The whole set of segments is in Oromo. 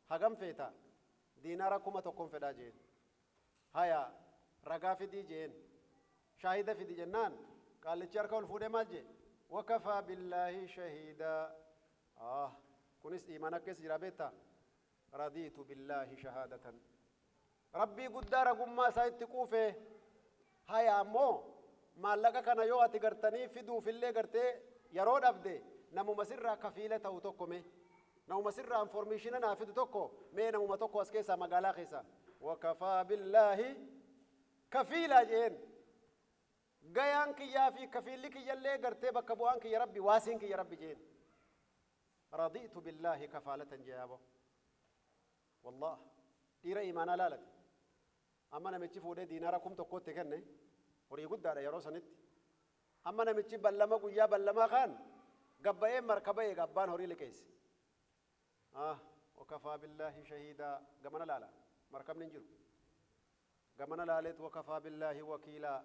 hagam feeta diinaara kuma tokkoon fedhaa jeen haya ragaa fidii jeen shaahida fidi jennaan qaallichi harka ol fuudhee maal jee wakafaa billaahi shahiidaa kunis iimaan akkas jira beektaa radiitu billaahi shahaadatan rabbii guddaa ragummaa isaa itti quufee haya ammoo maallaqa kana yoo ati gartanii fiduufillee gartee yeroo dhabde namuma sirraa kafiila ta'u tokko mee namuma sirraa informationa naa fidu tokko mee namuma tokko as keessaa magaalaa keessaa wakafaa billaahi kafiilaa jeen gayaan kiyyaa fi kafiilli kiyyallee gartee bakka bu'aan kiyya rabbi waasiin kiyya rabbi jeen radiitu billaahi kafaalatan jeyaabo wallah dhiira imaanaa laalate amma namichi fuudhee diinaara kum tokkotti kenne horii guddaadha yeroo sanitti amma namichi ballama guyyaa ballamaa kaan gabba'ee markaba eega abbaan horii liqeesse wakafaa billaahi shahiidaa gamana laala markabni hin jiru gamana laaleet wakafaa billaahi wakiilaa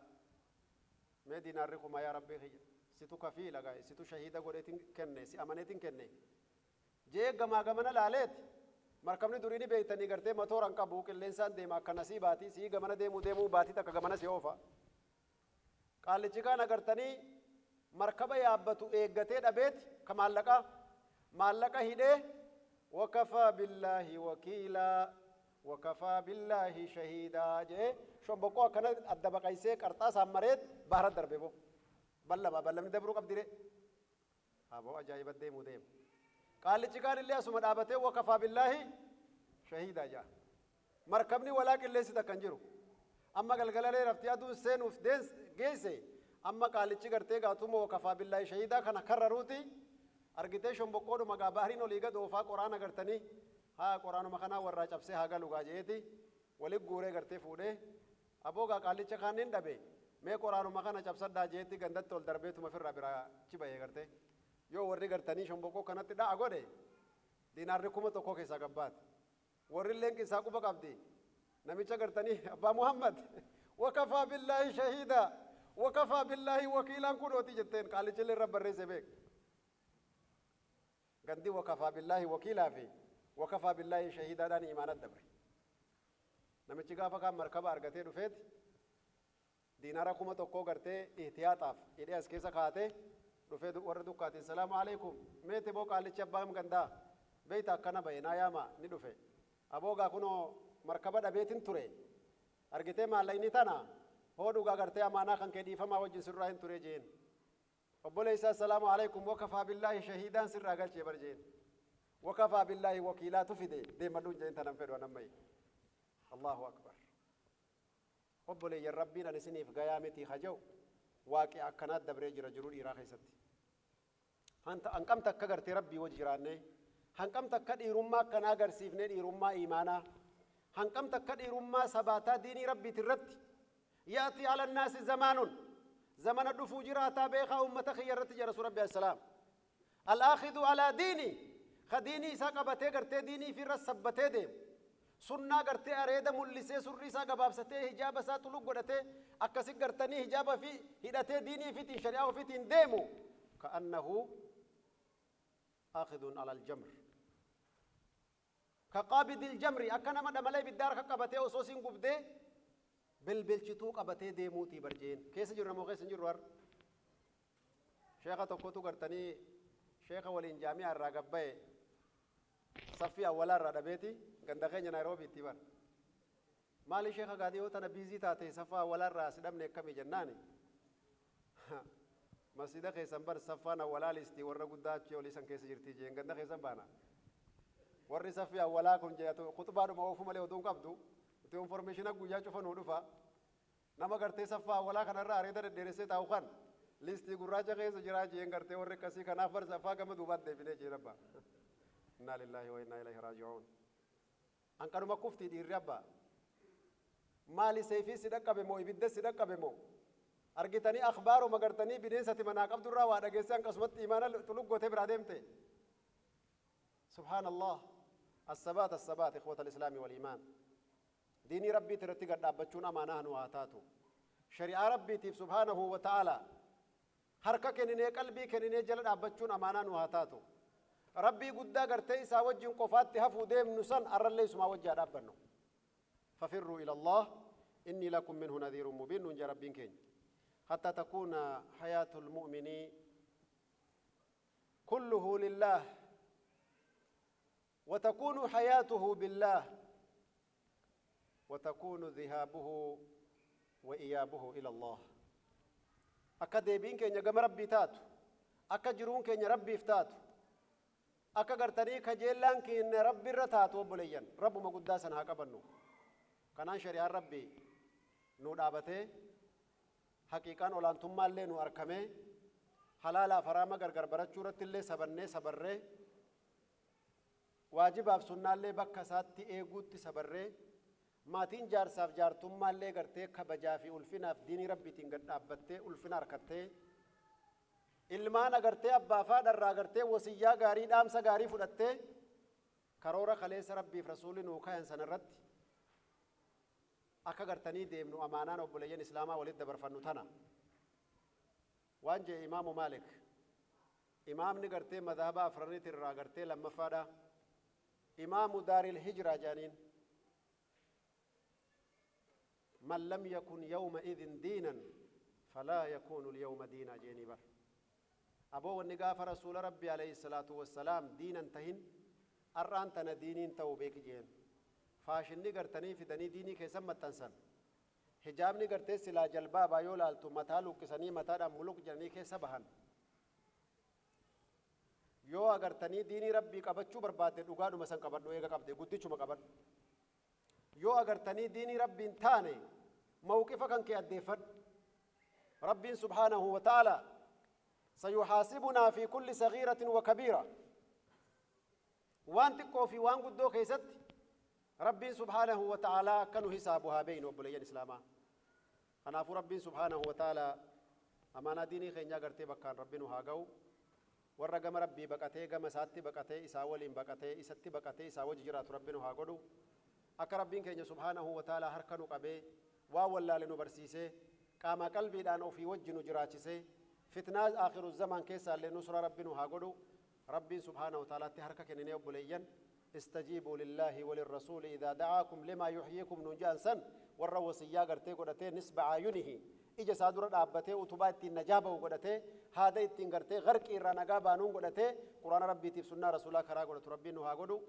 mee diinaarri kuma yaa rabbii kiyya situ kafiila gaa'e situ shahiida godheetin kenne si amaneetin kenne jee gamaa gamana laaleet markabni duriini beeytanii gartee matooran qabu qilleensaan deema akka nasii baati sii gamana deemuu baati takka gamana si oofa qaallichi kaan agartanii markaba yaabbatu eeggatee dhabeeti ka maallaqa hidhee wakafaa billaahi wakiilaa wakafaa billaahi shahiidaa jee shomboqoo akkana adda baqaysee qarxaa saammareet bahara darbe bo ballamni dabruu qabdire aboo ajaa'iba deemuu deema qaallichi kaan illee asuma dhaabatee wakafaa billaahi shahiidaa jaa markabni walaa qilleensi takka hin jiru amma galgalalee raftii aduun seenuuf geesse amma qaallichi gartee gaatuma wakafaa billaahi shahiidaa kana karraruuti argitee shomboqqoodhuma gaa bahariin olii gad oofaa qoraana gartanii haa qoraanuma kanaa warraa cabsee haa galu gaa jeeti walit guuree gartee fuudhee aboogaa qaallicha kaaniin dhabe mee qoraanuma kana cabsadhaa jeeti gandatti ol darbeetuma firraa biraa chiba'ee gartee yoo warri gartanii shomboqqoo kanatti dha'a godhe diinaarri kuma tokko keessaa gabbaate warri illeen qisaa quba qabdi namicha gartanii abbaa muhammad wakafaa billaahi shahiidaa wakafaa billaahi wakiilaan kunooti jetteen qaallichi illee irra barreesse beek gandi wakafaa billaahi wakiilaa fi wakafaa billaahi shahiidaadhaan imaanat dabre namichi gaafa kaan markaba argatee dhufeeti diinaara kuma tokkoo gartee ihtiyaaxaaf hidhee as keessa kaatee dhufee warra dukkaatiin salaamu alaikum meete boo qaallichi abbaan gandaa beeyta akkana baye naa yaama ni dhufe aboogaa kunoo markaba dhabeetin ture argitee maallaqni tana hoo dhugaa gartee amaanaa kan kee dhiifamaa wajjin sirraa hin ture jeen obboleessaa salaamu alaikum wakafaa billaahi shahiidaan sirraa galchee bar jeen wakafaa billaahi wakiilaatu fide deemadhuun jeen tanan fedhu anammayi allahu akbar obboleeyyan rabbiin an isiniif gayaa miti haja'u waaqi akkanaat dabree jira jiruu dhiiraa keessatti hanqamta akka gartee rabbii wajji jiraannee hanqamta akka dhiirummaa akkanaa agarsiifnee dhiirummaa iimaanaa hanqamta akka dhiirummaa sabaataa diinii rabbiiti irratti ya'tii ala annaasi zamaanun zamana dhufuu jiraataa beekaa ummata kiyya irratti jira rasuul rabbi assalaam alaakhidhu alaa diini ka diinii isaa qabatee gartee diinii fi irra sabbatee deemu sunnaa gartee areeda mul'isee surri isaa gabaabsatee hijaaba isaa xulug godhatee akkasi gartanii hijaaba fi hidhatee diinii fitiin shari'aa ofiitiin deemu ka'annahu آخذ على الجمر كقابض الجمر أكنا ما دملي بالدار كقبته وصوصين قبده بالبلشتو قبته ديموتي برجين كيس جرنا موقع سنجر ور شيخة تقطو قرتني شيخة ولين جامعة الرقبة صفية ولا ردبيتي قندقين نيروبي تبر مالي شيخة قادي وتنا بيزي تاتي صفا ولا راس دمني كمي جناني مسجد خيسان بر صفانا ولا لستي ورا قداتي وليسان كيس جرتي جين قندق خيسان بانا ورّي صفية ولا كن جاتو خطبة ما وفهم عليه ودون قبضو وتيوم فورميشنا قويا شوفن ودفا نما قرتي صفا ولا كان الرا ريدر درسة تاوخان لستي قراجة خيس جراجي ين قرتي ورّي كسي كان أفر صفا كم دوبات دفنة جربا إنا لله وإنا إليه راجعون أنكر ما كفتي دي الربا مالي سيفي سدك بمو يبدأ سدك بمو أرجتني أخبار ومقرتني بنيسة مناقب درا وأنا جسيان قسمت إيمانا تلوك وتبر عدمته سبحان الله الثبات إخوة الإسلام والإيمان ديني ربي ترتي قد أبتشون أمانه نواتاتو شريعة ربي تيف سبحانه وتعالى حركة كنيني قلبي كنيني جلد أبتشون أمانه نواتاتو ربي قد قرتي ساوجن قفات هفو ديم نسان أرى سما وجه ربنا ففروا إلى الله إني لكم منه نذير مبين ننجى ربين كين حتى تكون حياة المؤمن كله لله وتكون حياته بالله وتكون ذهابه وإيابه إلى الله أكا ديبين كين يقام ربي تاتو أكا جرون كين ربي افتاتو أكا قرتني كجيلان كين ربي رتاتو بليان رب مقداسا هكا بنو كنان شريعة ربي نود آبته حقيقان أولانتم مالي نو أركمه حلالا فراما غرغر برچورت اللي سبرنه سبرره واجب اف سننا اللي بکا ساتي ايغوت سبرره ماتين جارساف جارتم مالي غرتي كبجا في الفنا في دين ربي تنگد ابته الفنا ركته علمان غرتي ابا فادر غرتي وصيا غاري دامسا غاري فدته كرورا خليس ربي رسول نو كان سنرت اكا غرتني ديمنو امانان وبلين اسلاما ولد دبرفنو تنا وانجي إمام مالك إمام نقرتي مذهبا فرنيت الراقرتي لما فادا إمام دار الهجرة جانين من لم يكن يومئذ دينا فلا يكون اليوم دينا جانبا أبو النقاف رسول ربي عليه الصلاة والسلام دينا تهين أرانتنا دينين توبيك جين فاشن نقرتني في دني ديني كيسمة تنسن حجابني کرتے سلا جلبا بایو لالتو متالو کسانی متادا ملوک جننی کے سبہن یو اگر تنی دینی ربی قبچو بربادے دگانو مسن قبدو ایگا قبدے گدچو مقبد یو اگر تنی دینی ربی انتانے موقفا کن کے ادیفن ربی سبحانه وتعالى سيحاسبنا في كل صغيرة وكبيرة وان تقو في وان قدو كيست ربي سبحانه وتعالى كانوا حسابها بين وبليين إسلاما أنا أفو ربي سبحانه وتعالى أمانا ديني خينيا غرتي بكان ربي نهاغو ورقم ربي بكتي قم ساتي بكتي إساولين بكتي إساتي بكتي إساو ججرات ربي نهاغو أكا ربي خينيا سبحانه وتعالى هركنو قبي واولا لنبرسيسي قاما قلبي دانو في وجه نجراتيسي فتناز آخر الزمان كيسا لنصر ربي نهاغو ربي سبحانه وتعالى تهركا كنيني وبليين استجيبوا لله وللرسول إذا دعاكم لما يحييكم نجان سن والروسيا قرتي قدتي نسبة عيونه إجا سادورة دابته وتبات النجابة قدتي هذا يتين قرتي غرق إرانا بانون قدتي قرآن ربي تيب سنة رسولا كرا قدت ربي نها قدو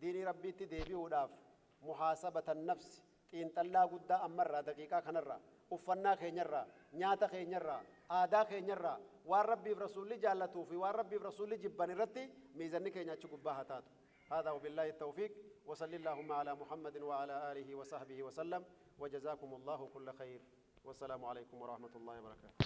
ديني ربي تديبي وداف محاسبة النفس إن تلا قد أمر دقيقة خنرة وفنا خينرة نياتا خينرة آدا خينرة والربي برسول جالتو في والربي برسول جبان رتي ميزاني خينيا چكبها تاتو هذا وبالله التوفيق وصلى اللهم على محمد وعلى آله وصحبه وسلم وجزاكم الله كل خير والسلام عليكم ورحمة الله وبركاته.